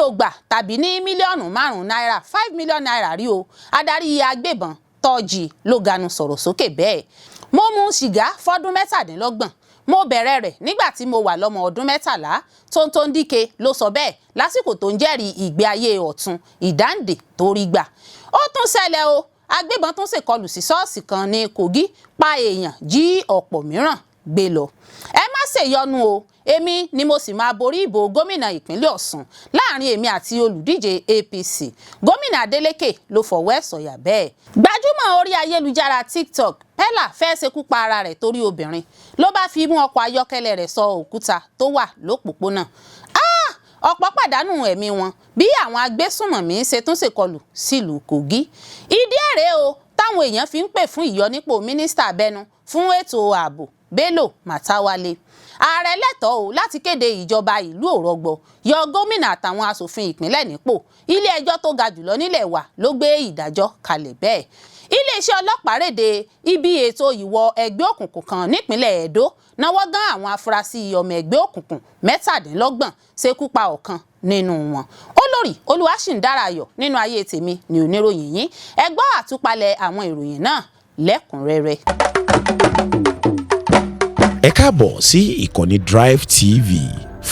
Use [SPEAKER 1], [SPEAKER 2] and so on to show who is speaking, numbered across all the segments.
[SPEAKER 1] ò gbà tàbí ní mílíọ̀nù 5 náírà 5 million naira rí o. Adarí agbébọn Tọ́jí ló ganu sọ̀rọ̀ sókè bẹ́ẹ̀. Mo mu sìgá fọ́dún 17. Mo bẹ̀rẹ̀ rẹ̀ nígbà tí mo wà lọ́mọ ọdún 13. Tonton Dike ló sọ bẹ́ẹ̀ lásìkò tó ń jẹ́rìí ìgbé ayé ọ̀tun ìdáǹdè tó rí gbà. Ó tún ṣẹlẹ̀ o, agbébọn tún ṣèkọlù sí ṣọ́ọ̀ṣì kan ní Kogi, pa èèyàn, jí ọ̀pọ̀ mìíràn gbé lọ. Ẹ má ṣèyọnu o, èmi ni mo sì máa borí ìbò gómìnà ìpínlẹ̀ Ọ̀ṣun láàrin èmi àti olùdíje APC. Gómìnà Adeleke ló fọwọ́ ẹ̀ sọ̀yà bẹ́ẹ̀. Gbajúmọ̀ orí ayélujára TikTok Pella fẹ́ ṣekú pa ara rẹ̀ torí obìnrin ló bá fi mú ọkọ̀ ayọ́kẹ́lẹ́ rẹ̀ sọ òkúta tó wà lópòpónà. Ọ̀pọ̀ pàdánù ẹ̀mí wọn bí àwọn agbésùnmọ̀mí ṣe tún ṣèkọlù sílùú Kogi. Ìdí èrè o táwọn èèyàn fi ń pè fún ìyọnípò mínísítà abẹnú fún ètò ààbò Bello Matawalle. Ààrẹ lẹ́tọ̀ọ́ o láti kéde ìjọba ìlú òrọ̀gbọ̀, yọ gómìnà àtàwọn aṣòfin ìpínlẹ̀ nípò. Ilé ẹjọ́ tó ga jùlọ nílẹ̀ wa ló gbé ìdájọ́ kalẹ̀ bẹ́ẹ̀. Iléeṣẹ́ ọlọ́pàá rédè ibi ètò ìwọ ẹgbẹ́ òkùnkùn kan nípínlẹ̀ Edo náwó gan àwọn afurasí ọmọ ẹgbẹ́ òkùnkùn 27 ṣekú pa ọ̀kan nínú wọn. Olórí Olúwaṣìndáráyọ̀ nínú ayé tèmi ni oníròyìn yín. Ẹ gbọ́ àtúpalẹ̀ àwọn ìròyìn náà lẹ́kùnrẹ́rẹ́.
[SPEAKER 2] Ẹ káàbọ̀ sí ìkànnì Drive TV.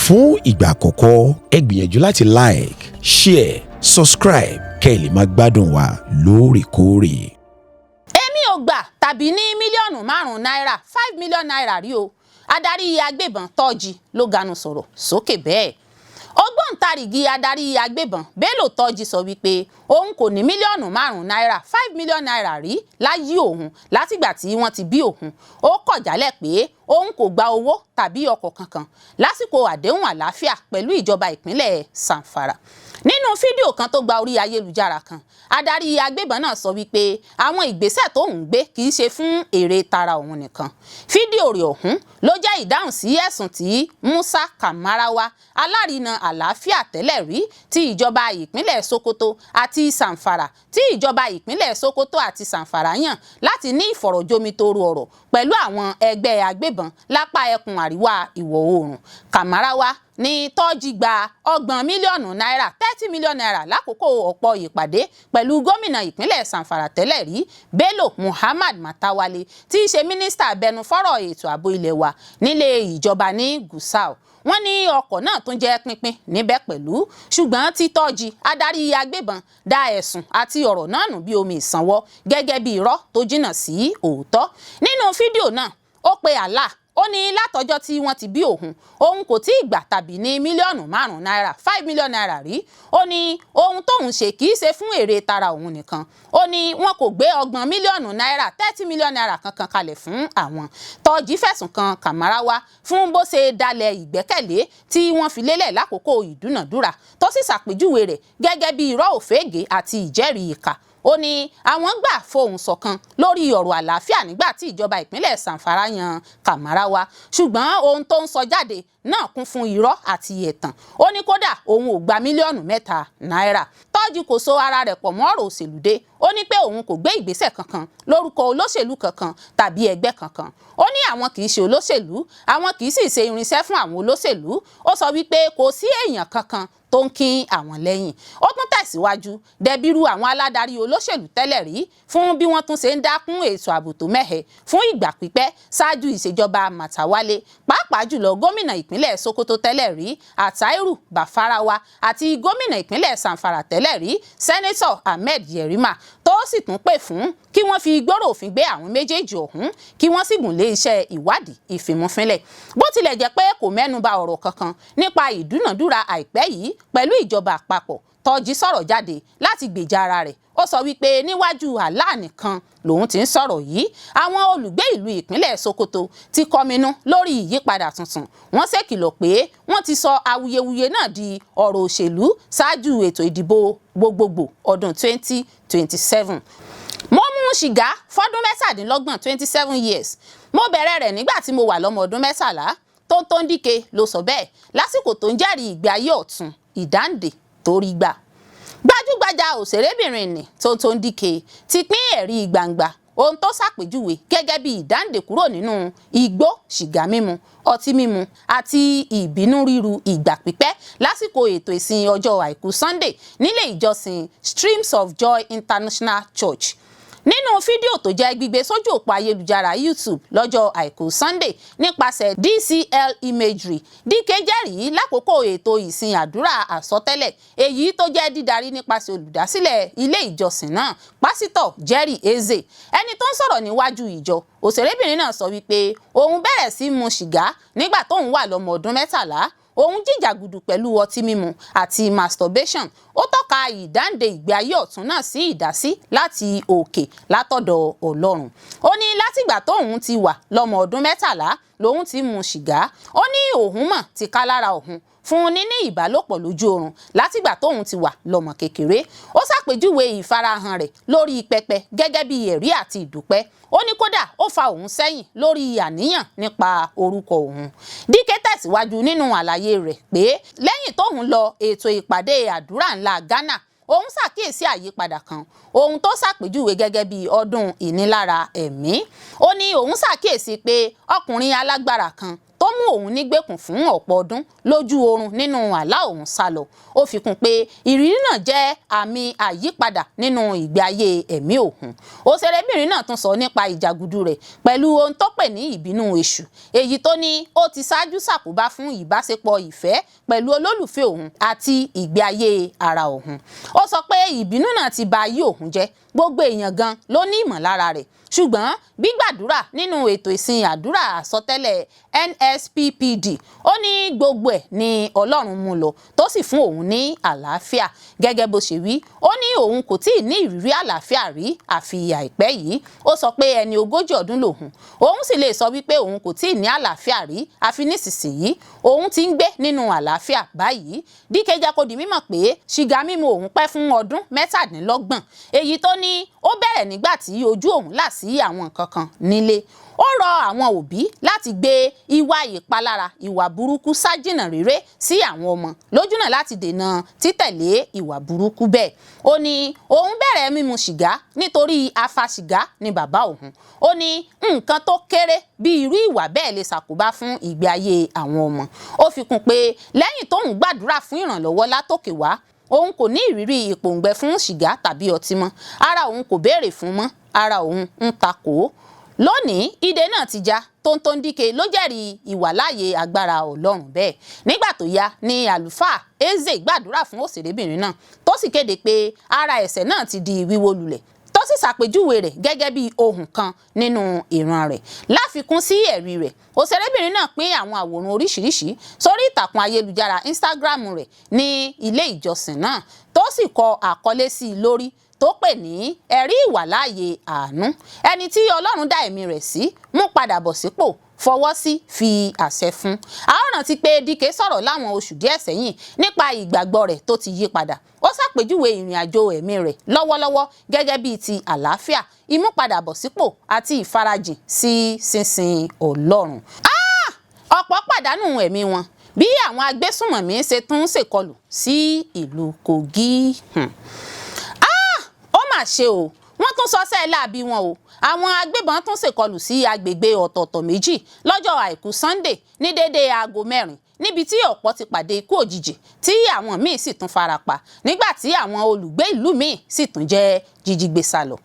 [SPEAKER 2] Fún ìgbà àkọ́kọ́, ẹ gbìyànjú láti like, share, subscribe kẹ́ ẹ lè máa gbádùn wa lóòrèkóòrè.
[SPEAKER 1] Èmi ò gbà tàbí ní mílíọ̀nù 5 náírà 5 million naira rí o. Adarí agbébọn Tọ́jí ló ganu sọ̀rọ̀ sókè bẹ́ẹ̀. Ògbóǹtarìgì adarí agbébọn Bello Tọ́jí sọ wípé òun kò ní mílíọ̀nù 5 náírà 5 million naira rí láyé òun látìgbà tí wọ́n ti bí òun. Ó kọ̀ jálẹ̀ pé òun kò gba owó tàbí ọkọ̀ kankan lásìkò àdéhùn àlàáfíà pẹ̀lú ìjọba ìpínlẹ̀ Zamfara. Nínú fídíò kan tó gba orí ayélujára kan, adarí agbébọn náà sọ wípé àwọn ìgbésẹ̀ tó ń gbé kì í ṣe fún èrè tara òun nìkan. Fídíò rẹ̀ ọ̀hún ló jẹ́ ìdáhùn sí ẹ̀sùn tí Musa Kamarawa, alárinà àlàáfíà tẹ́lẹ̀ rí ti ìjọba ìpínlẹ̀ Sokoto àti Zamfara tí ìjọba ìpínlẹ̀ Sokoto àti Zamfara yàn láti ní ìfọ̀rọ̀jomitoro ọ̀rọ̀ pẹ̀lú àwọn ẹgbẹ́ agbébọn lápá ẹkùn àríwá ìwọ̀ oòrùn. Kamarawa ní Tọ́jí gba 30 mílíọ̀nù náírà 30 million naira lákòókò ọ̀pọ̀ ìpàdé pẹ̀lú gómìnà ìpínlẹ̀ Zamfara tẹ́lẹ̀ rí Bello Muhammad Matawalle tí í ṣe mínísítà abẹnú fọ́rọ̀ ètò ààbò ilẹ̀ wa nílé ìjọba ní Gusau. Wọ́n ní ọkọ̀ náà tún jẹ́ pínpín níbẹ̀ pẹ̀lú, ṣùgbọ́n tí Tọ́jí adarí agbébọn dá ẹ̀sùn àti ọ̀rọ̀ náà nù bí omi ìsanwó gẹ́gẹ́ bí irọ́ tó jìnnà sí òótọ́. Nínú fídíò náà, ó pe Allah. Ó ní látọjọ́ tí wọ́n ti bí òun kò tí ì gbà tàbí ní mílíọ̀nù 5 náírà 5 million naira rí. Ó ní ohun tóun ṣe kì í ṣe fún èrè tara òun nìkan. Ó ní wọn kò gbé 30 mílíọ̀nù náírà 30 million naira kankan kalẹ̀ fún àwọn. Tọ́jí fẹ̀sùn kan Kamarawa fún bó ṣe dalẹ̀ ìgbẹ́kẹ̀lé tí wọ́n fi lélẹ̀ lákòókò ìdúnàdúrà tó sì ṣàpèjúwe rẹ̀ gẹ́gẹ́ bí irọ́ òfégè àti ìjẹ́rìí ìkà. Ó ní àwọn gbà fohùn ṣọ̀kan lórí ọ̀rọ̀ àlàáfíà nígbà tí ìjọba ìpínlẹ̀ Zamfara yan Kamarawa, ṣùgbọ́n ohun tó ń sọ jáde náà kún fún irọ́ àti ẹ̀tàn. Ó ní kódà òun ò gba mílíọ̀nù 3 náírà. Tọ́jí kò so ara rẹ̀ pọ̀ mọ́ ọ̀rọ̀ òṣèlú dé. Ó ní pé òun kò gbé ìgbésẹ̀ kankan lórúkọ olóṣèlú kankan tàbí ẹgbẹ́ kankan. Ó ní àwọn kì í ṣe olóṣèlú, àwọn kì í sì ṣe irinṣẹ́ fún àwọn olóṣèlú. Ó sọ wípé kò sí èèyàn kankan tó ń kín àwọn lẹ́yìn. Ó tún tẹ̀síwájú dẹ̀bírú àwọn aládarí olóṣèlú tẹ́lẹ̀ rí fún bí wọ́n tún ṣe ń dákún ètò ààbò tó mẹ́hẹ fún ìgbà pípẹ́ ṣáájú ìṣèjọba Matawalle, pàápàá jùlọ gómìnà ìpínlẹ̀ Sokoto tẹ́lẹ̀ rí Attairu Bafarawa àti gómìnà ìpínlẹ̀ Zamfara tẹ́lẹ̀ rí Sẹ́nẹ́tọ̀ Ahmed Yerima, tó sì tún pè fún kí wọ́n fi gbòòrò òfin gbé àwọn méjèèjì ọ̀hún kí wọ́n sì gùn lé iṣẹ́ ìwádìí ìfimúfínlẹ̀. Bó tilẹ̀ jẹ́ pé kò mẹ́nuba ọ̀rọ̀ kankan nípa ìdúnàdúrà àìpẹ́ yìí pẹ̀lú ìjọba àpapọ̀, Tọ́jí sọ̀rọ̀ jáde láti gbèjà ara rẹ̀. Ó sọ wípé níwájú Allah nìkan lòun ti ń sọ̀rọ̀ yìí. Àwọn olùgbé ìlú ìpínlẹ̀ Sokoto ti kọminú lórí ìyípadà tuntun. Wọ́n ṣèkìlọ̀ pé wọ́n ti sọ awuyewuye náà di ọ̀rọ̀ òṣèlú ṣáájú ètò ìdìbò gbogbogbò ọdún 2027. Mo mu sìgá fọ́dún 27 27 years. Mo bẹ̀rẹ̀ rẹ̀ nígbà tí mo wà lọ́mọ ọdún 13. Tonton Dike ló sọ bẹ́ẹ̀ lásìkò tó ń jẹ́rìí ìgbé ayé ọ̀tun ìdáǹdè tó rí gbà. Gbajúgbajà òṣèrébìnrin ni Tonton Dike ti pín ẹ̀rí gbangba ohun tó ṣàpèjúwe gẹ́gẹ́ bí ìdáǹdè kúrò nínú igbó, sìgá mímu, ọtí mímu àti ìbínú ríru ìgbà pípẹ́ lásìkò ètò ìsìn ọjọ́ àìkú Sunday nílé ìjọsìn Streams of Joy International Church. Nínú fídíò tó jẹ́ gbígbé sójú òpó ayélujára YouTube lọ́jọ́ àìkú Sunday nípasẹ̀ DCL Imagery, Dike jẹ́rìí lákòókò ètò ìsìn àdúrà àsọtẹ́lẹ̀ èyí tó jẹ́ dídarí nípasẹ̀ olùdásílẹ̀ ilé ìjọsìn náà, Pásítọ̀ Jerry Eze. Ẹni tó ń sọ̀rọ̀ níwájú ìjọ, òṣèrébìnrin náà sọ wípé òun bẹ̀rẹ̀ sí mu sìgá nígbà tóun wà lọ́mọ ọdún 13. Òun jìjàgùdù pẹ̀lú ọtí mímu àti masturbation. Ó tọ́ka ìdáǹdè ìgbé ayé ọ̀tún náà sí ìdásí láti òkè látọ̀dọ̀ Ọlọ́run. Ó ní látìgbà tóun ti wà lọ́mọ ọdún 13 lòun ti mu sìgá. Ó ní òun mọ̀ ti ká lára òun fún níní ìbálòpọ̀ lójú oorun látìgbà tóun ti wà lọ́mọ kékeré. Ó ṣàpèjúwe ìfarahàn rẹ̀ lórí pẹpẹ gẹ́gẹ́ bí ẹ̀rí àti ìdúpẹ́. Ó ní kódà ó fa òun sẹ́yìn lórí àníyàn nípa orúkọ òun. Dike tẹ̀síwájú nínú àlàyé rẹ̀ pé lẹ́yìn tóun lọ ètò ìpàdé àdúrà ńlá Ghana, òun ṣàkíyèsí àyípadà kan, ohun tó ṣàpèjúwe gẹ́gẹ́ bí ọdún ìnilára ẹ̀mí. Ó ní òun ṣàkíyèsí pé ọkùnrin alágbára kan tó mú òun nígbèkùn fún ọ̀pọ̀ ọdún lójú oorun nínú àlá òun sálọ. Ó fi kún pé ìrírí náà jẹ́ àmì àyípadà nínú ìgbé ayé ẹ̀mí òun. Òṣèrébìnrin náà tún sọ nípa ìjàgùdù rẹ̀ pẹ̀lú ohun tó pè ní ìbínú èṣù, èyí tó ní ó ti ṣáájú ṣàkóbá fún ìbáṣepọ̀ ìfẹ́ pẹ̀lú olólùfẹ́ òun àti ìgbé ayé ara òun. Ó sọ pé ìbínú náà ti ba ayé òun jẹ́, gbogbo èèyàn gan ló ní ìmọ̀lára rẹ̀, ṣùgbọ́n gbígbàdúrà nínú ètò ìsìn àdúrà àsọtẹ́lẹ̀ NSPPD, ó ní gbogbo ẹ̀ ni Ọlọ́run mú lọ tó sì fún òun ní àlàáfíà. Gẹ́gẹ́ bó ṣe wí, ó ní òun kò tíì ní ìrírí àlàáfíà rí àfi àìpẹ́ yìí. Ó sọ pé ẹni 40 ọdún lòun, òun sì lè sọ wípé òun kò tíì ní àlàáfíà rí àfi nísinsìnyí òun ti ń gbé nínú àlàáfíà báyìí. Dike jẹ́ kó di mímọ̀ pé sìgá mímu òun pẹ́ fún ọdún 27, èyí tó ní ó bẹ̀rẹ̀ nígbà tí ojú òun là sí àwọn nǹkan kan nílé. Ó rọ àwọn òbí láti gbé ìwà ìpalára, ìwà burúkú sájìnà réré sí àwọn ọmọ lójúnà láti dènà títẹ̀lé ìwà burúkú bẹ́ẹ̀. Ó ní òun bẹ̀rẹ̀ mímu sìgá nítorí afasìgá ni bàbá òun. Ó ní nǹkan tó kéré bí irú ìwà bẹ́ẹ̀ lè ṣàkóbá fún ìgbé ayé àwọn ọmọ. Ó fi kún pé lẹ́yìn tóun gbàdúrà fún ìrànlọ́wọ́ látòkè wá, òun kò ní ìrírí ìpòǹgbẹ fún sìgá tàbí ọtí mọ́. Ara òun kò béèrè fún mọ́, ara òun ń takò. Lónìí, ìdè náà ti já. Tonton Dike ló jẹ́rìí ìwàláàyè agbára Ọlọ́run bẹ́ẹ̀. Nígbà tó yá ni àlùfáà Eze gbàdúrà fún òṣèrébìnrin náà tó sì kéde pé ara ẹ̀ṣẹ̀ náà ti di wíwó lulẹ̀, tó sì ṣàpèjúwe rẹ̀ gẹ́gẹ́ bí ohun kan nínú ìran rẹ̀. Láfikún sí ẹ̀rí rẹ̀, òṣèrébìnrin náà pín àwọn àwòrán oríṣiríṣi sórí ìtàkùn ayélujára Instagram rẹ̀ ní ilé ìjọsìn náà, tó sì kọ àkọlé sí i lórí tó pè ní ẹ̀rí ìwàláàyè àánú. Ẹni tí Ọlọ́run dá ẹ̀mí rẹ̀ sí mú padà bọ̀ sípò, fọwọ́ sí, fi àṣẹ fún. A ó rántí pé Dike sọ̀rọ̀ láwọn oṣù díẹ̀ sẹ́yìn nípa ìgbàgbọ́ rẹ̀ tó ti yí padà. Ó ṣàpèjúwe ìrìn àjò ẹ̀mí rẹ̀ lọ́wọ́lọ́wọ́ gẹ́gẹ́ bíi ti àlàáfíà, ìmúpadàbọ̀sípò àti ìfarajìn sí sísìn Ọlọ́run. Ọ̀pọ̀ pàdánù ẹ̀mí wọn bí àwọn agbésùnmọ̀mí ṣe tún ṣèkọlù sí ìlú Kogi. Ó mà ṣe o, wọ́n tún sọ sẹ́ẹ̀ láabi wọn o. Àwọn agbébọn tún ṣèkọlù sí agbègbè ọ̀tọ̀ọ̀tọ̀ méjì lọ́jọ́ àìkú Sunday ní déédéé aago 4, níbi tí ọ̀pọ̀ ti pàdé ikú òjijì tí àwọn míì sì tún farapa, nígbà tí àwọn olùgbé ìlú míì sì tún jẹ́ jíjígbé sálọ.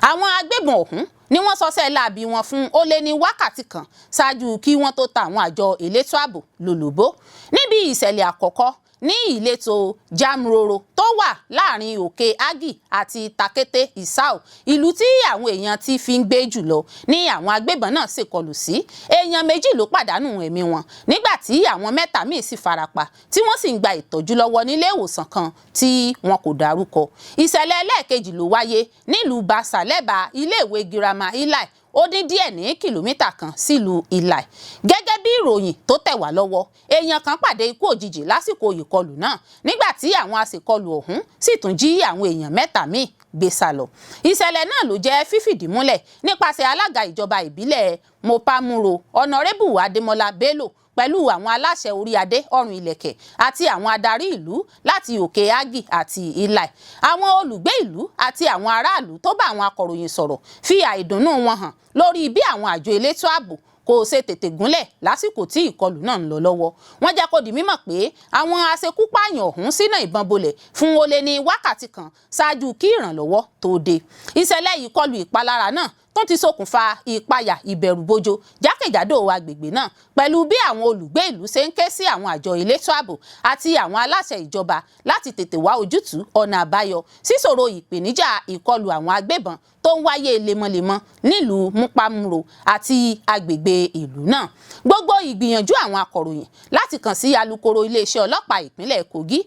[SPEAKER 1] Àwọn agbébọn ọ̀hún ni wọ́n sọ sẹ́ẹ̀ láabi wọn fún ó lé ní wákàtí kan ṣáájú kí wọ́n tó ta àwọn àjọ elétò ààbò lólobó. Níbi ìṣẹ̀lẹ̀ àkọ́kọ́ ní ìletò Jamroro tó wà láàrin Òkè Agi àti Takete Isao, ìlú tí àwọn èèyàn ti fi ń gbé jùlọ, ní àwọn agbébọn náà ṣèkọlù sí. Èèyàn 2 ló pàdánù ẹ̀mí wọn, nígbà tí àwọn 3 míì sì farapa tí wọ́n sì ń gba ìtọ́jú lọ́wọ́ nílé ìwòsàn kan tí wọn kò dárúkọ. Ìṣẹ̀lẹ̀ ẹlẹ́ẹ̀kejì ló wáyé nílùú Basa lẹ́bàá iléèwé girama Ilai, ó dín díẹ̀ ní kìlómítà kan sílùú Ilai. Gẹ́gẹ́ bí ìròyìn tó tẹ̀ wá lọ́wọ́, èèyàn kan pàdé ikú òjijì lásìkò ìkọlù náà, nígbà tí àwọn aṣèkọlù ọ̀hún sì tún jí àwọn èèyàn 3 míì gbé sá lọ. Ìṣẹ̀lẹ̀ náà ló jẹ́ fífìdí múlẹ̀ nípasẹ̀ alága ìjọba ìbílẹ̀ Mopamuro Honorable Adémọ́lá Bello pẹ̀lú àwọn aláṣẹ orí adé ọrùn ìlẹ̀kẹ̀ àti àwọn adarí ìlú láti òkè Agi àti Ìlàì. Àwọn olùgbé ìlú àti àwọn aráàlú tó bá àwọn akọ̀ròyìn sọ̀rọ̀ fi àìdùnnú wọn hàn lórí bí àwọn àjọ elétò ààbò kò ṣe tètè gúnlẹ̀ lásìkò tí ìkọlù náà ń lọ lọ́wọ́. Wọ́n jẹ́ kó di mímọ̀ pé àwọn aṣekúpààyàn ọ̀hún ṣínà ìbọn bolẹ̀ fún ó lé ní wákàtí kan ṣáájú kí ìrànlọ́wọ́ tó dé. Ìṣẹ̀lẹ̀ ìkọlù ìpalára náà tó ti ṣokùnfà ìpayà ìbẹ̀rùbojo jákèjádò agbègbè náà pẹ̀lú bí àwọn olùgbé ìlú ṣe ń ké sí àwọn àjọ elétò ààbò àti àwọn aláṣẹ ìjọba láti tètè wá ojútùú ọ̀nà àbáyọ síṣòro ìpèníjà ìkọlù àwọn agbébọn tó ń wáyé lemọ́lemọ́ nílùú Mopamuro àti agbègbè ìlú náà. Gbogbo ìgbìyànjú àwọn akọ̀ròyìn láti kàn sí alukoro iléeṣẹ́ ọlọ́pàá ìpínlẹ̀ Kogi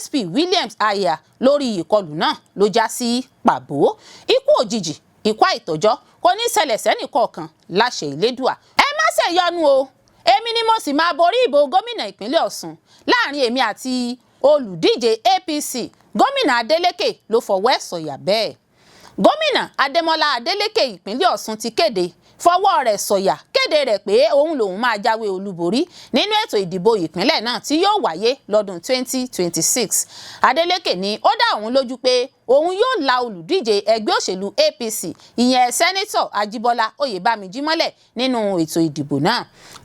[SPEAKER 1] SP Williams Aya lórí ìkọlù náà ló já sí pàbó. Ikú òjijì ikú àìtọ́jọ́ kò ní ṣẹlẹ̀ sẹ́nìkọ̀ọ̀kan láṣẹ Elédùà. Ẹ má ṣèyọnu o, èmi ni mo sì máa borí ìbò gómìnà ìpínlẹ̀ Ọ̀ṣun láàrin èmi àti olùdíje APC gómìnà Adeleke ló fọwọ́ ẹ̀ sọ̀yà bẹ́ẹ̀. Gómìnà Adémọ́lá Adeleke ìpínlẹ̀ Ọ̀ṣun ti kéde fọwọ́ rẹ̀ sọ̀yà kéde rẹ̀ pé òun lòun máa jáwé olúborí nínú ètò ìdìbò ìpínlẹ̀ náà tí yóò wáyé lọ́dún 2026. Adeleke ní ó dá òun lójú pé òun yóò la olùdíje ẹgbẹ́ òṣèlú APC ìyẹn sẹ́nẹ́tọ̀ Ajíbọ́lá Oyèbámijí mọ́lẹ̀ nínú ètò ìdìbò náà.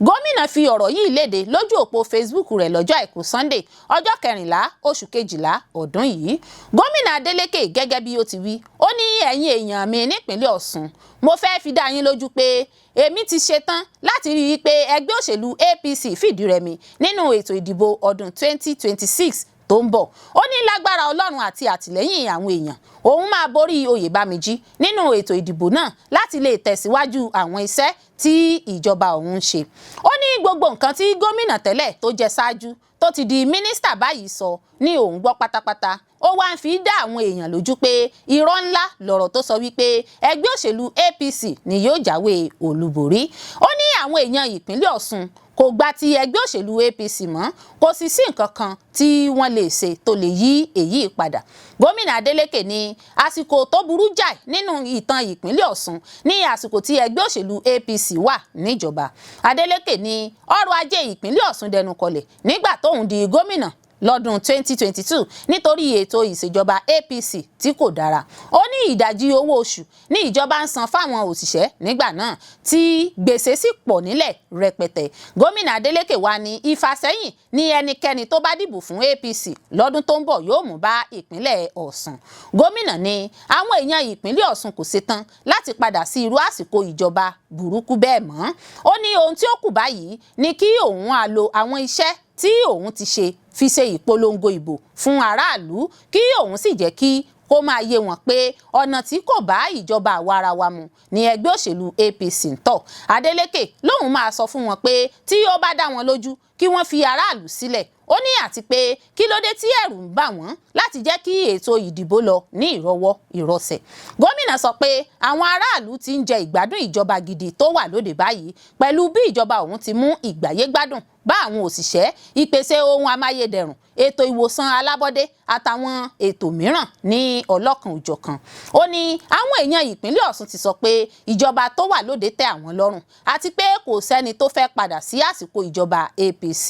[SPEAKER 1] Gómìnà fi ọ̀rọ̀ yìí léde lójú òpó Facebook rẹ̀ lọ́jọ́ àìkú Sunday ọjọ́ 14 oṣù kejìlá ọdún yìí. Gómìnà Adeleke gẹ́gẹ́ bí ó ti wí ó ní ẹ̀yin èèyàn mi nípínlẹ̀ Ọ̀ṣun mo fẹ́ fi dá yín lójú pé èmi ti ṣetán láti rí i pé ẹgbẹ́ òṣèlú APC fìdí rẹmi nínú ètò ìdìbò ọdún 2026 tó ń bọ̀. Ó ní lágbára Ọlọ́run àti àtìlẹ́yìn àwọn èèyàn òun máa borí Oyèbámijí nínú ètò ìdìbò náà láti lè tẹ̀síwájú àwọn iṣẹ́ tí ìjọba òun ń ṣe. Ó ní gbogbo nǹkan tí gómìnà tẹ́lẹ̀ tó jẹ ṣáájú tó ti di mínísítà báyìí sọ ní òun gbọ́ pátápátá. Ó wá ń fi dá àwọn èèyàn lójú pé irọ́ ńlá lọ̀rọ̀ tó sọ wípé ẹgbẹ́ òṣèlú APC ni yóò jáwé olúborí. Ó ní àwọn èèyàn ìpínlẹ̀ Ọ̀ṣun kò gba ti ẹgbẹ́ òṣèlú APC mọ́, kò sì sí nǹkan kan tí wọ́n lè ṣe tó lè yí èyí padà. Gómìnà Adeleke ní àsìkò tó burú jáì nínú ìtàn ìpínlẹ̀ Ọ̀ṣun ní àsìkò tí ẹgbẹ́ òṣèlú APC wà níjọba. Adeleke ní ọrọ̀ ajé ìpínlẹ̀ Ọ̀ṣun dẹnu kọlẹ̀ nígbà tóun di gómìnà lọ́dún 2022 nítorí ètò ìṣèjọba APC tí kò dára. Ó ní ìdajì owó oṣù ní ìjọba ń san fáwọn òṣìṣẹ́ nígbà náà tí gbèsè sì pọ̀ nílẹ̀ rẹpẹtẹ. Gómìnà Adeleke wá ní ìfàsẹ́yìn ní ẹnikẹ́ni tó bá dìbò fún APC lọ́dún tó ń bọ̀ yóò mú bá ìpínlẹ̀ Ọ̀ṣun. Gómìnà ní àwọn èèyàn ìpínlẹ̀ Ọ̀ṣun kò ṣetán láti padà sí irú àsìkò ìjọba burúkú bẹ́ẹ̀ mọ́. Ó ní ohun tí ó kù báyìí ni kí òun á lo àwọn iṣẹ́ tí òun ti ṣe fi ṣe ìpolongo ìbò fún aráàlú kí òun sì jẹ́ kí kó máa yé wọn pé ọ̀nà tí kò bá ìjọba àwarawa mu ni ẹgbẹ́ òṣèlú APC ń tọ̀. Adeleke lóun máa sọ fún wọn pé tí ó bá dá wọn lójú kí wọ́n fi aráàlú sílẹ̀. Ó ní àti pé kí ló dé tí ẹ̀rù ń bà wọ́n láti jẹ́ kí ètò ìdìbò lọ ní ìrọwọ́ ìrọsẹ̀. Gómìnà sọ pé àwọn aráàlú ti ń jẹ ìgbádùn ìjọba gidi tó wà lóde báyìí pẹ̀lú bí ìjọba òun ti mú ìgbáyé gbádùn bá àwọn òṣìṣẹ́, ìpèsè ohun amáyédẹrùn, ètò ìwòsàn alábọ́dé àtàwọn ètò mìíràn ní ọlọ́kan òjọ̀kan. Ó ní àwọn èèyàn ìpínlẹ̀ Ọ̀ṣun ti sọ pé ìjọba tó wà lóde tẹ́ àwọn lọ́rùn àti pé kò sẹ́ni tó fẹ́ padà sí àsìkò ìjọba APC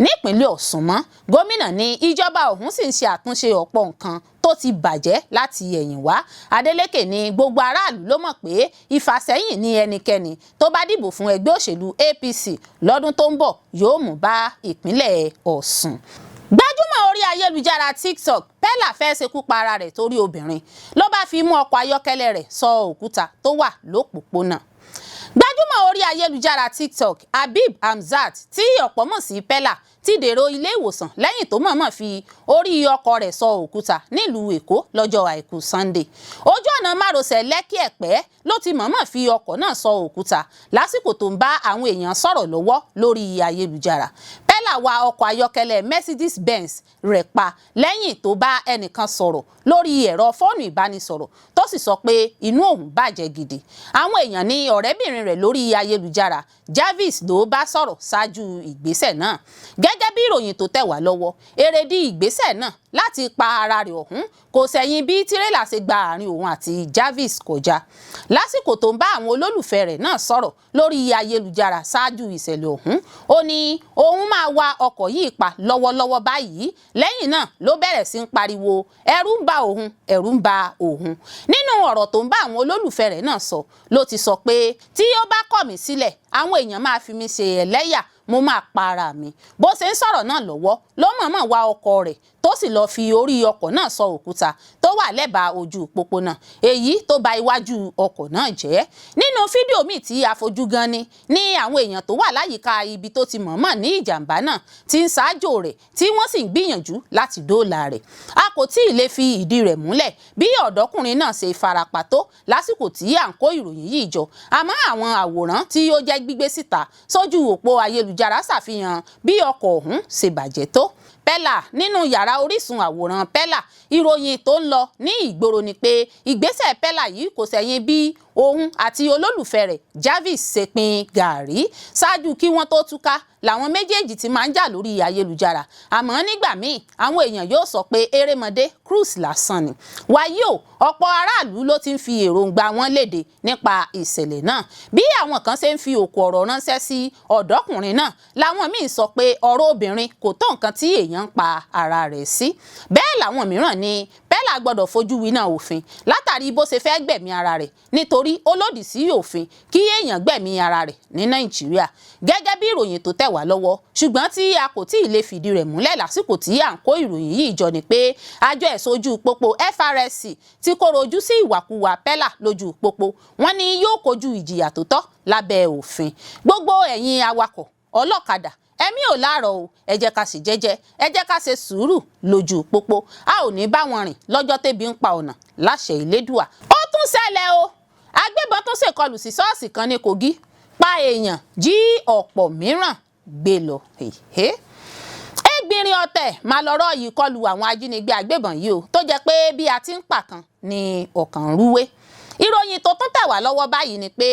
[SPEAKER 1] nípínlẹ̀ Ọ̀ṣun mọ́. Gómìnà ní ìjọba òun sì ń ṣe àtúnṣe ọ̀pọ̀ nǹkan tó ti bàjẹ́ láti ẹ̀yìn wá. Adeleke ní gbogbo aráàlú ló mọ̀ pé ìfàsẹ́yìn ní ẹnikẹ́ni tó bá dìbò fún ẹgbẹ́ òṣèlú APC lọ́dún tó ń bọ̀ yóò mú bá ìpínlẹ̀ Ọ̀ṣun. Gbajúmọ̀ orí ayélujára TikTok Pella fẹ́ ṣekú pa ara rẹ̀ torí obìnrin ló bá fi mú ọkọ̀ ayọ́kẹ́lẹ́ rẹ̀ sọ òkúta tó wà lópòpónà. Gbajúmọ̀ orí ayélujára TikTok Habib Hamzat tí ọ̀pọ̀ mọ̀ sí Pella ti dèrò ilé ìwòsàn lẹ́yìn tó mọ̀ọ́mọ̀ fi orí ọkọ̀ rẹ̀ sọ òkúta nílùú Èkó lọ́jọ́ àìkú Sunday. Ojú ọ̀nà márosẹ̀ Lẹ́kì Ẹ̀pẹ́ ló ti mọ̀ọ́mọ̀ fi ọkọ̀ náà sọ òkúta lásìkò tó ń bá àwọn èèyàn sọ̀rọ̀ lọ́wọ́ lórí ayélujára. Pella wa ọkọ̀ ayọ́kẹ́lẹ́ Mercedes Benz rẹ̀ pa lẹ́yìn tó bá ẹnìkan sọ̀rọ̀ lórí ẹ̀rọ fóònù ìbánisọ̀rọ̀ tó sì sọ pé inú òun bàjẹ́ gidi. Àwọn èèyàn ní ọ̀rẹ́bìnrin rẹ̀ lórí ayélujára Jarvis ló bá sọ̀rọ̀ ṣáájú ìgbésẹ̀ náà. Gẹ́gẹ́ bí ìròyìn tó tẹ̀ wá lọ́wọ́, èrèdí ìgbésẹ̀ náà láti pa ara rẹ̀ ọ̀hún kò sẹ̀yìn bí tírélà ṣe gba àárín òun àti Jarvis kọjá. Lásìkò tó ń bá àwọn olólùfẹ́ rẹ̀ náà sọ̀rọ̀ lórí ayélujára ṣáájú ìṣẹ̀lẹ̀ ọ̀hún, ó ní òun máa wa ọkọ̀ yìí pa lọ́wọ́lọ́wọ́ báyìí. Lẹ́yìn náà ló bẹ̀rẹ̀ sí ń pariwo ẹ̀rù ń ba òun, ẹ̀rù ń ba òun. Nínú ọ̀rọ̀ tó ń bá àwọn olólùfẹ́ rẹ̀ náà sọ ló ti sọ pé tí ó bá kọ̀ mí sílẹ̀ àwọn èèyàn máa fi mí ṣe ẹlẹ́yà, mo máa pa ara mi. Bó ṣe ń sọ̀rọ̀ náà lọ́wọ́ ló mọ̀ọ́mọ̀ wa ọkọ̀ rẹ̀ tó sì lọ́ọ́ fi orí ọkọ̀ náà sọ òkúta tó wà lẹ́bàá ojú òpópónà, èyí tó ba iwájú ọkọ̀ náà jẹ́. Nínú fídíò míì tí a fojú gan ni àwọn èèyàn tó wà láyìíká ibi tó ti mọ̀ọ́mọ̀ ní ìjàmbá náà ti ń ṣáájò rẹ̀ tí wọ́n sì ń gbìyànjú láti dóòlà rẹ̀. A kò tí ì lè fi ìdí rẹ̀ múlẹ̀ bí ọ̀dọ́kùnrin náà ṣe farapa tó lásìkò tí à ń kó ìròyìn yìí jọ, àmọ́ àwọn àwòrán tí ó jẹ́ gbígbé síta sójú òpó ayélujára ṣàfihàn bí ọkọ̀ ọ̀hún ṣe bàjẹ́ tó. Pella nínú yàrá Orísun àwòrán Pella, ìròyìn tó ń lọ ní ìgboro ni pé ìgbésẹ̀ Pella yìí kò sẹ̀yìn bí òun àti olólùfẹ́ rẹ̀ Jarvis ṣe pín gàárì. Ṣáájú kí wọ́n tó túká làwọn méjèèjì ti máa ń jà lórí ayélujára, àmọ́ nígbà míì àwọn èèyàn yóò sọ pé erémọdé cruise lásán ni. Wàyí o, ọ̀pọ̀ aráàlú ló ti ń fi èròǹgbà wọn léde nípa ìṣẹ̀lẹ̀ náà. Bí àwọn kan ṣe ń fi òkú ọ̀rọ̀ ránṣẹ́ sí ọ̀dọ́kùnrin náà, làwọn míì sọ pé ọ̀rọ̀ obìnrin kò tó nǹkan tí èèyàn ń pa ara rẹ̀ sí. Bẹ́ẹ̀ làwọn mìíràn ní Pella gbọ́dọ̀ fojú winá òfin látàrí bó ṣe fẹ́ gbẹ̀mí ara rẹ̀ nítorí ó lòdì sí òfin kí èèyàn gbẹ̀mí ara rẹ̀ ní Nàìjíríà. Gẹ́gẹ́ bí ìròyìn tó tẹ̀ wá lọ́wọ́, ṣùgbọ́n tí a kò tí ì lè fìdí rẹ̀ múlẹ̀ lásìkò tí à ń kó ìròyìn yìí jọ ni pé àjọ ẹ̀ṣọ́ ojú pópó FRSC ti kóró ojú sí ìwàkuwà Pella lójú pópó. Wọ́n ní yóò kojú ìjìyà tó tọ́ lábẹ́ òfin. Gbogbo ẹ̀yin awakọ̀ ọlọ́kadà, ẹ̀mí ò láàárọ̀ o, ẹ jẹ́ ká ṣe jẹ́jẹ́, ẹ jẹ́ ká ṣe sùúrù lójú pópó. A ò ní bá wọn rìn lọ́jọ́ tébi ń pa ọ̀nà láṣẹ Elédùà. Ó tún ṣẹlẹ̀ o, agbébọn tún ṣèkọlù sí ṣọ́ọ̀ṣì kan ní Kogi, pa èèyàn, jí ọ̀pọ̀ mìíràn gbé lọ. Ẹgbìnrin ọ̀tẹ̀ máa lọ́rọ̀ yìí kọlù àwọn ajínigbé agbébọn yìí o, tó jẹ́ pé bí a ti ń pa kan ni ọ̀kan rúwé. Ìròyìn tó tún tẹ̀ wá lọ́wọ́ báyìí ni pé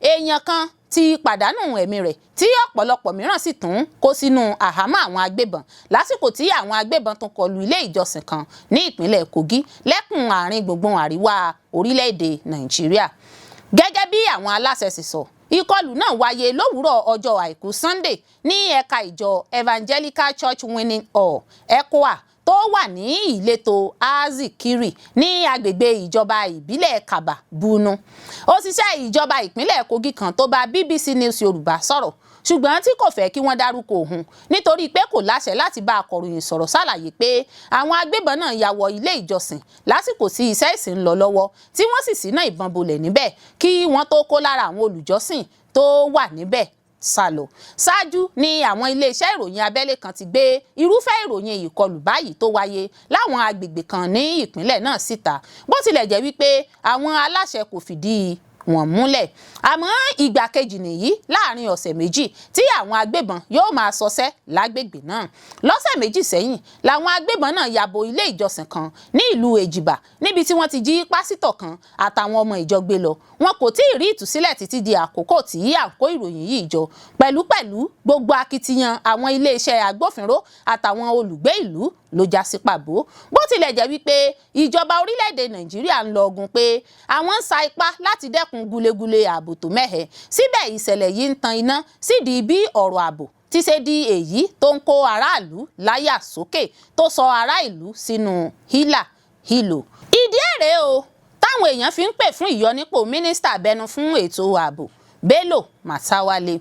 [SPEAKER 1] èèyàn kan ti pàdánù ẹ̀mí rẹ̀ tí ọ̀pọ̀lọpọ̀ mìíràn sì tún kó sínú àhámọ́ àwọn agbébọn lásìkò tí àwọn agbébọn tún kọlù ilé ìjọsìn kan ní ìpínlẹ̀ Kogi lẹ́kùn àárín gbùngbùn àríwá orílẹ̀-èdè Nàìjíríà. Gẹ́gẹ́ bí àwọn aláṣẹ sì sọ, ìkọlù náà wáyé lówùúrọ̀ ọjọ́ àìkú Sunday ní ẹ̀ka ìjọ Evangelical Church Winning Hall ECWA tó wà ní ìletò Azikiri ní agbègbè ìjọba ìbílẹ̀ Kaba Bunu. Òṣìṣẹ́ ìjọba ìpínlẹ̀ Kogi kan tó bá BBC News Yorùbá sọ̀rọ̀ ṣùgbọ́n tí kò fẹ́ kí wọ́n dárúkọ òun nítorí pé kò láṣẹ láti bá akọ̀ròyìn sọ̀rọ̀ ṣàlàyé pé àwọn agbébọn náà ya wọ ilé ìjọsìn lásìkò tí iṣẹ́ ìsìn ń lọ lọ́wọ́ tí wọ́n sì ṣínà ìbọn bolẹ̀ níbẹ̀ kí wọ́n tó kó lára àwọn olùjọ́sìn tó wà níbẹ̀ sálọ. Ṣáájú ni àwọn iléeṣẹ́ ìròyìn abẹ́lé kan ti gbé irúfẹ́ ìròyìn ìkọlù báyìí tó wáyé láwọn agbègbè kan ní ìpínlẹ̀ náà síta, bó tilẹ̀ jẹ́ wípé àwọn aláṣẹ kò fìdí wọn múlẹ̀. Àmọ́ ìgbà kejì nìyí láàrin ọ̀sẹ̀ méjì tí àwọn agbébọn yóò máa ṣọṣẹ́ lágbègbè náà. Lọ́sẹ̀ méjì sẹ́yìn làwọn agbébọn náà yabo ilé ìjọsìn kan ní ìlú Èjìgbà níbi tí wọ́n ti jí pásítọ̀ kan àtàwọn ọmọ ìjọ gbé lọ. Wọn kò tí ì rí ìtúsílẹ̀ títí di àkókò tí à ń kó ìròyìn yìí jọ. Pẹ̀lúpẹ̀lú gbogbo akitiyan àwọn iléeṣẹ́ agbófinró àtàwọn olùgbé ìlú ló já sí pàbó. Bó tilẹ̀ jẹ́ wípé ìjọba orílẹ̀-èdè Nàìjíríà ń lọ ogun pé àwọn ń sa ipá láti dẹ́kun gulegule ààbò tó mẹ́hẹ. Síbẹ̀ ìṣẹ̀lẹ̀ yìí ń tan iná sídìí bí ọ̀rọ̀ ààbò ti ṣe di èyí tó ń kó aráàlú láyà sókè tó sọ ará ìlú sínú hílàhílò. Ìdí èrè o táwọn èèyàn fi ń pè fún ìyọnípò mínísítà abẹnú fún ètò ààbò Bello Matawalle.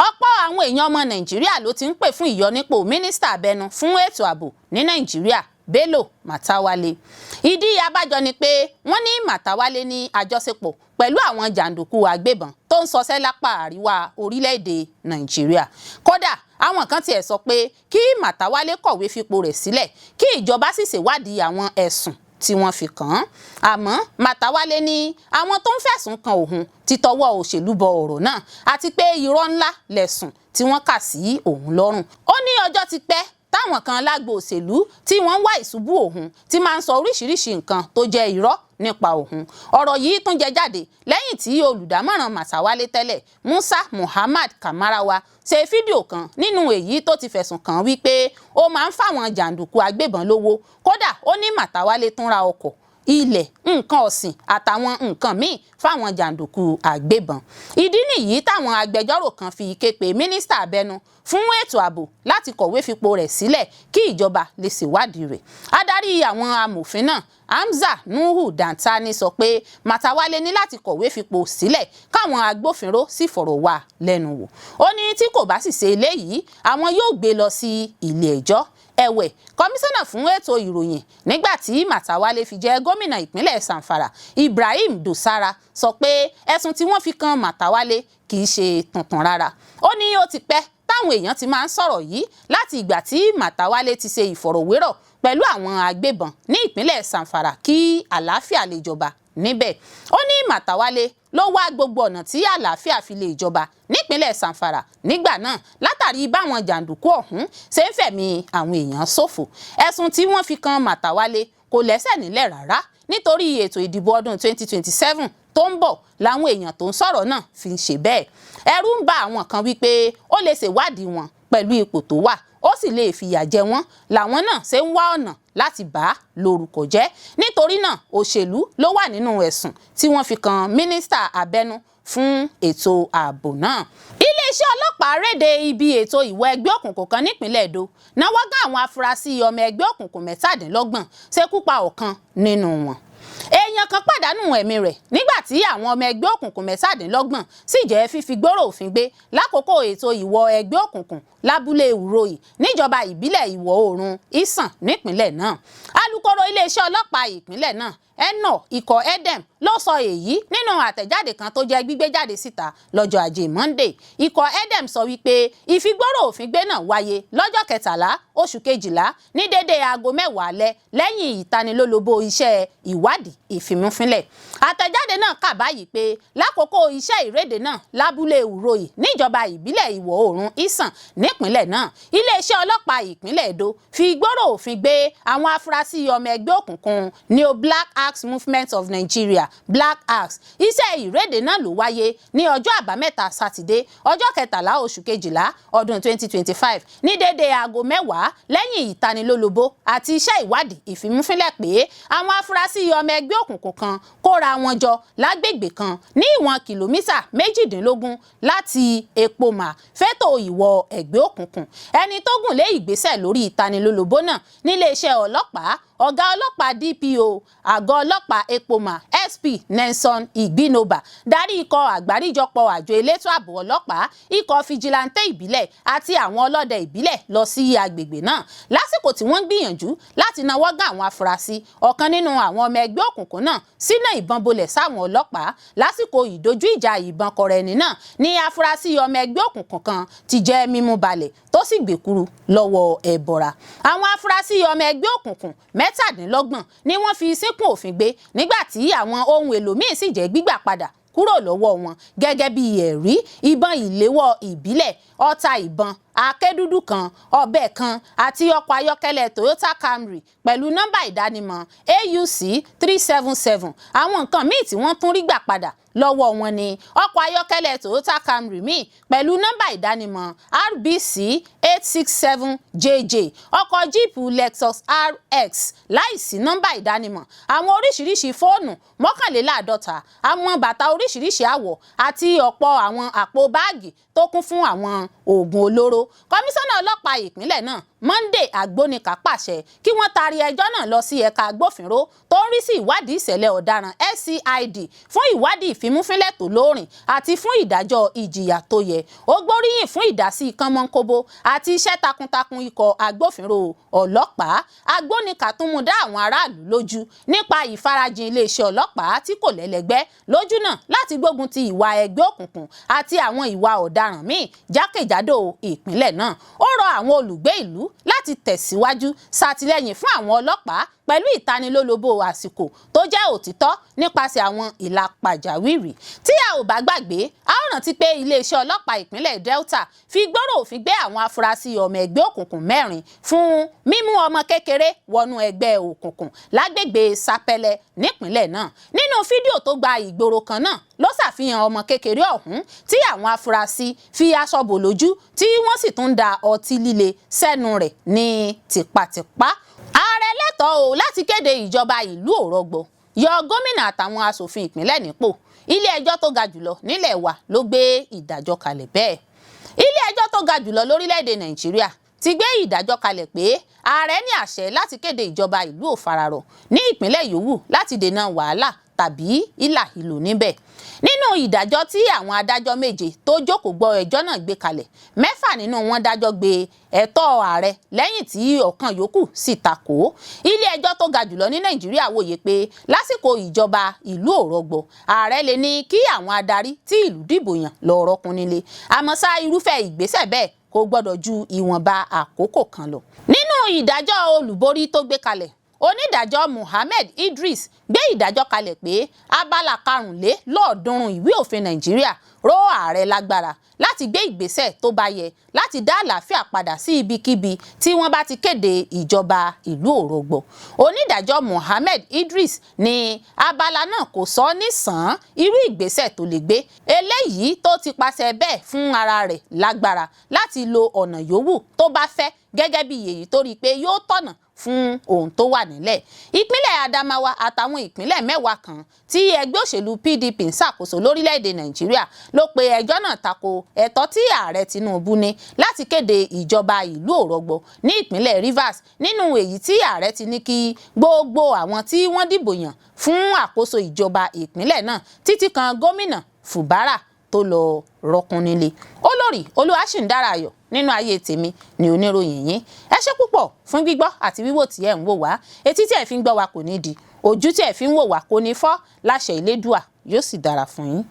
[SPEAKER 1] Ọ̀pọ̀ àwọn èèyàn ọmọ Nàìjíríà ló ti ń pè fún ìyọnípò mínísítà abẹnú fún ètò ààbò ní Nàìjíríà Bello Matawalle. Ìdí abájọ ni pé wọ́n ní Matawalle ní àjọṣepọ̀ pẹ̀lú àwọn jàǹdùkú agbébọn tó ń ṣọṣẹ́ lápá àríwá orílẹ̀-èdè Nàìjíríà. Kódà àwọn kan tiẹ̀ sọ pé kí Matawalle kọ̀wé fipò rẹ̀ sílẹ̀ kí ìjọba sì ṣèwádìí àwọn ẹ̀sùn tí wọ́n fi kàn án. Àmọ́ Matawalle ní àwọn tó ń fẹ̀sùn kan òun ti tọwọ́ òṣèlú bọ ọ̀rọ̀ náà àti pé irọ́ ńlá lẹ̀sùn tí wọ́n kà sí òun lọ́rùn. Ó ní ọjọ́ ti pẹ́ táwọn kan lágbo òṣèlú tí wọ́n ń wá ìṣubú òun ti máa ń sọ oríṣiríṣi nǹkan tó jẹ́ irọ́ nípa òun. Ọ̀rọ̀ yìí tún jẹ jáde lẹ́yìn tí olùdámọ̀ràn Màtáwálé tẹ́lẹ̀ Musa Muhammad Kamarawa ṣe fídíò kan nínú èyí tó ti fẹ̀sùn kàn wípé ó máa ń fáwọn jàǹdùkú agbébọn lówó. Kódà ó ní Màtáwálé tún ra ọkọ̀, ilẹ̀, nǹkan ọ̀sìn àtàwọn nǹkan míì fáwọn jàǹdùkú àgbébọn. Ìdí nìyí táwọn agbẹjọ́rò kan fi ké pe mínísítà abẹnú fún ètò ààbò láti kọ̀wé fipò rẹ̀ sílẹ̀ kí ìjọba lè ṣèwádìí rẹ̀. Adarí àwọn amòfin náà Hamza Nuhu Dantani sọ pé Màtáwálé ní láti kọ̀wé fipò sílẹ̀ káwọn agbófinró sì fọ̀rọ̀ wá lẹ́nu wò. Ó ní tí kò bá sì ṣe eléyìí àwọn yóò gbé lọ sí ilé ẹjọ́. Ẹ̀wẹ̀, kọmíṣánná fún ètò ìròyìn nígbà tí Màtáwálé fi jẹ́ gómìnà ìpínlẹ̀ Zamfara Ibrahim Dosara sọ pé ẹ̀sùn tí wọ́n fi kan Màtáwálé kì í ṣe tuntun rárá. Ó ní ó ti pẹ́ táwọn èèyàn ti máa ń sọ̀rọ̀ yìí láti ìgbà tí Màtáwálé ti ṣe ìfọ̀rọ̀wérọ̀ pẹ̀lú àwọn agbébọn ní ìpínlẹ̀ Zamfara kí àlàáfíà lè jọba níbẹ̀. Ó ní Màtáwálé ló wá gbogbo ọ̀nà tí àlàáfíà fi lè jọba nípínlẹ̀ Zamfara nígbà náà látàrí báwọn jàǹdùkú ọ̀hún ṣe ń fẹ̀mí àwọn èèyàn ṣòfò. Ẹ̀sùn tí wọ́n fi kan Màtáwálé kò lẹ́sẹ̀ nílẹ̀ rárá nítorí ètò ìdìbò ọdún 2027 tó ń bọ̀ làwọn èèyàn tó ń sọ̀rọ̀ náà fi ń ṣe bẹ́ẹ̀. Ẹ̀rù ń ba àwọn kan wípé ó lè ṣèwádìí wọn pẹ̀lú ipò tó wà ó sì lè fìyà jẹ wọ́n làwọn náà ṣe ń wá ọ̀nà láti bà á lórúkọ jẹ́. Nítorí náà òṣèlú ló wà nínú ẹ̀sùn tí wọ́n fi kan mínísítà abẹ́nú fún ètò ààbò náà. Iléeṣẹ́ ọlọ́pàá réde ibi ètò ìwọ ẹgbẹ́ òkùnkùn kan nípínlẹ̀ Èdó náwó gán àwọn afurasí ọmọ ẹgbẹ́ òkùnkùn 17 ṣekú pa ọ̀kan nínú wọn. Èèyàn kan pàdánù ẹ̀mí rẹ̀ nígbà tí àwọn ọmọ ẹgbẹ́ òkùnkùn 17 sì jẹ́ fífi gbòòrò òfin gbé lákòókò ètò ìwọ ẹgbẹ́ òkùnkùn lábúlé Uroyi níjọba ìbílẹ̀ ìwọ̀ oòrùn Isan nípínlẹ̀ náà. Alukoro iléeṣẹ́ ọlọ́pàá ìpínlẹ̀ náà Eno Ikọ̀ Edem ló sọ èyí nínú àtẹ̀jáde kan tó jẹ́ gbígbé jáde síta lọ́jọ́ Ajé Monday. Ikọ̀ Edem sọ wípé ìfigbóró òfin gbé náà wáyé lọ́jọ́ 13 oṣù kejìlá ní dédé aago 10 alẹ́ lẹ́yìn ìtanilólobó iṣẹ́ ìwádìí ìfimúfínlẹ̀. Àtẹ̀jáde náà kà báyìí pé lákòókò iṣẹ́ ìréde náà lábúlé Uroyi níjọba ìbílẹ̀ ìwọ̀ oòrùn Isan nípínlẹ̀ náà, iléeṣẹ́ ọlọ́pàá ìpínlẹ̀ Èdó fi gbòòrò òfin gbé àwọn afurasí ọmọ ẹgbẹ́ òkùnkùn Neo Black Axe Movement of Nigeria Black Axe. Iṣẹ́ ìréde náà ló wáyé ní ọjọ́ àbámẹ́ta Sátidé ọjọ́ 13 oṣù kejìlá ọdún 2025 ní dédé aago 10 lẹ́yìn ìtanilólobó àti iṣẹ́ ìwádìí ìfimúfínlẹ̀ pé àwọn afurasí ọmọ ẹgbẹ́ òkùnkùn kan kóra wọn jọ lágbègbè kan ní ìwọ̀n kìlómítà 18 láti Epoma fẹ́tò ìwọ ẹgbẹ́ òkùnkùn. Ẹni tó gùn lé ìgbésẹ̀ lórí ìtanilólobó náà níléeṣẹ́ ọlọ́pàá ọ̀gá ọlọ́pàá DPO àgọ́ ọlọ́pàá Epoma SP Nelson Igbinoba darí ikọ̀ àgbáríjọpọ̀ àjọ elétò ààbò ọlọ́pàá ikọ̀ fìjìláńtẹ́ ìbílẹ̀ àti àwọn ọlọ́dẹ ìbílẹ̀ lọ sí agbègbè náà lásìkò tí wọ́n gbìyànjú láti náwó gán àwọn afurasí. Ọ̀kan nínú àwọn ọmọ ẹgbẹ́ òkùnkùn náà ṣínà ìbọn bolẹ̀ sáwọn ọlọ́pàá lásìkò ìdojú ìjà ìbọn kọrẹni náà ní afurasí ọmọ ẹgbẹ́ òkùnkùn kan ti jẹ́ mímú balẹ̀ tó sì gbèkúrú lọ́wọ́ ẹ̀bọ̀ra. Àwọn afurasí ọmọ ẹgbẹ́ òkùnkùn 17 ni wọ́n fi síkùn òfin gbé nígbà tí àwọn ohun èlò míì sì jẹ́ gbígbà padà kúrò lọ́wọ́ wọn gẹ́gẹ́ bí ẹ̀rí ìbọn ìléwọ́ ìbílẹ̀, ọta ìbọn, àáké dúdú kan, ọ̀bẹ kan àti ọkọ̀ ayọ́kẹ́lẹ́ Toyota Camry pẹ̀lú nọ́mbà ìdánimọ̀ AUC 377. Àwọn nǹkan míì tí wọ́n tún rí gbà padà lọ́wọ́ wọn ni ọkọ̀ ayọ́kẹ́lẹ́ Toyota Camry míì pẹ̀lú nọ́mbà ìdánimọ̀ RBC 867JJ, ọkọ̀ jíìpù Lexus RX láìsí nọ́mbà ìdánimọ̀, àwọn oríṣiríṣi fóònù 51, àwọn bàtà oríṣiríṣi àwọ̀ àti ọ̀pọ̀ àwọn àpò báàgì tó kún fún àwọn oògùn olóró. Kọmíṣánná ọlọ́pàá ìpínlẹ̀ náà Monday Agbonika pàṣẹ kí wọ́n taari ẹjọ́ náà lọ sí ẹ̀ka agbófinró tó ń rí sí ìwádìí ìṣẹ̀lẹ̀ ọ̀daràn SCID fún ìwádìí ìfimúfínlẹ̀ tó lóòrìn àti fún ìdájọ́ ìjìyà tó yẹ. Ó gbóríyìn fún ìdásí kánmọ́nkóbó àti iṣẹ́ takuntakun ikọ̀ agbófinró ọlọ́pàá. Agbonika tún mú dá àwọn aráàlú lójú nípa ìfarajìn iléeṣẹ́ ọlọ́pàá tí kò lẹ́lẹ́gbẹ́ lójú náà láti gbógun ti ìwà ẹgbẹ́ òkùnkùn àti àwọn ìwà ọ̀daràn míì jákèjádò ìpínlẹ̀ náà. Ó rọ àwọn olùgbé ìlú láti tẹ̀síwájú ṣàtìlẹ́yìn fún àwọn ọlọ́pàá pẹ̀lú ìtanilólobó àsìkò tó jẹ́ òtítọ́ nípasẹ̀ àwọn ìlà pàjáwìrì. Tí a ò bá gbàgbé, a ó rántí pé iléeṣẹ́ ọlọ́pàá ìpínlẹ̀ Delta fi gbọ́rọ̀ òfin gbé àwọn afurasí ọmọ ẹgbẹ́ òkùnkùn 4 fún mímú ọmọ kékeré wọnú ẹgbẹ́ òkùnkùn lágbègbè Sapele nípínlẹ̀ náà. Nínú fídíò tó gba ìgboro kan náà ló ṣàfihàn ọmọ kékeré ọ̀hún tí àwọn afurasí fi aṣọ bò lójú tí wọ́n sì tún da ọtí líle sẹ́nu rẹ̀ ní tipátipá. Ààrẹ lẹ́tọ̀ọ́ láti kéde ìjọba ìlú òrọ̀gbọ, yọ gómìnà àtàwọn aṣòfin ìpínlẹ̀ nípò. Ilé ẹjọ́ tó ga jùlọ nílẹ̀ wa ló gbé ìdájọ́ kalẹ̀ bẹ́ẹ̀. Ilé ẹjọ́ tó ga jùlọ lórílẹ̀‐èdè Nàìjíríà ti gbé ìdájọ́ kalẹ̀ pé ààrẹ ní àṣẹ láti kéde ìjọba ìlú òfararọ̀ ní ìpínlẹ̀ yòówù láti dènà wàhálà tàbí ìlàhílò níbẹ̀. Nínú ìdájọ́ tí àwọn adájọ́ 7 tó jókòó gbọ́ ẹjọ́ náà gbé kalẹ̀, 4 nínú wọn dájọ́ gbé ẹ̀tọ́ ààrẹ lẹ́yìn tí ọ̀kan yòókù sì takò. Ilé ẹjọ́ tó ga jùlọ ní Nàìjíríà wòye pé lásìkò ìjọba ìlú òrọ̀gbọ, ààrẹ lè ní kí àwọn adarí tí ìlú dìbò yàn lọ rọ́kùn nílé. Àmọ́ ṣá irúfẹ́ ìgbésẹ̀ bẹ́ẹ̀ kò gbọ́dọ̀ ju ìwọ̀nba àkókò kan lọ. Nínú ìdájọ́ olùborí tó gbé kalẹ̀, onídàájọ́ Mohammed Idris gbé ìdájọ́ kalẹ̀ pé abala 45 ìwé òfin Nàìjíríà ró ààrẹ lágbára láti gbé ìgbésẹ̀ tó bá yẹ láti dá àlàáfíà padà sí ibikíbi tí wọ́n bá ti kéde ìjọba ìlú òrọ̀gbọ. Onídàájọ́ Mohammed Idris ní abala náà kò sọ nísàn irú ìgbésẹ̀ tó lè gbé, eléyìí tó ti pàṣẹ bẹ́ẹ̀ fún ara rẹ̀ lágbára láti lo ọ̀nà yòówù tó bá fẹ́ gẹ́gẹ́ bí èyí tó rí i pé yóò tọ̀nà fún ohun tó wà nílẹ̀. Ìpínlẹ̀ Adamawa àtàwọn ìpínlẹ̀ 10 kan tí ẹgbẹ́ òṣèlú PDP ń ṣàkóso lórílẹ̀‐èdè Nàìjíríà ló pe ẹjọ́ náà tako ẹ̀tọ́ tí ààrẹ Tinubu ní láti kéde ìjọba ìlú òrọ̀gbọ ní ìpínlẹ̀ Rivers, nínú èyí tí ààrẹ ti ní kí gbogbo àwọn tí wọ́n dìbò yàn fún àkóso ìjọba ìpínlẹ̀ náà títí kan gómìnà Fubara tó lọ rọ́kùn nílé. Olórí Olúwaṣìndára-Ayọ̀ nínú ayé tèmi ni oníròyìn yín. Ẹ ṣé púpọ̀ fún gbígbọ́ àti wíwò tí ẹ̀ ń wò wá. Etí tí ẹ̀ fi ń gbọ́ wa kò ní di, ojú tí ẹ̀ fi ń wò wá kò ní fọ́, láṣẹ Elédùà yóò sì dára fún yín.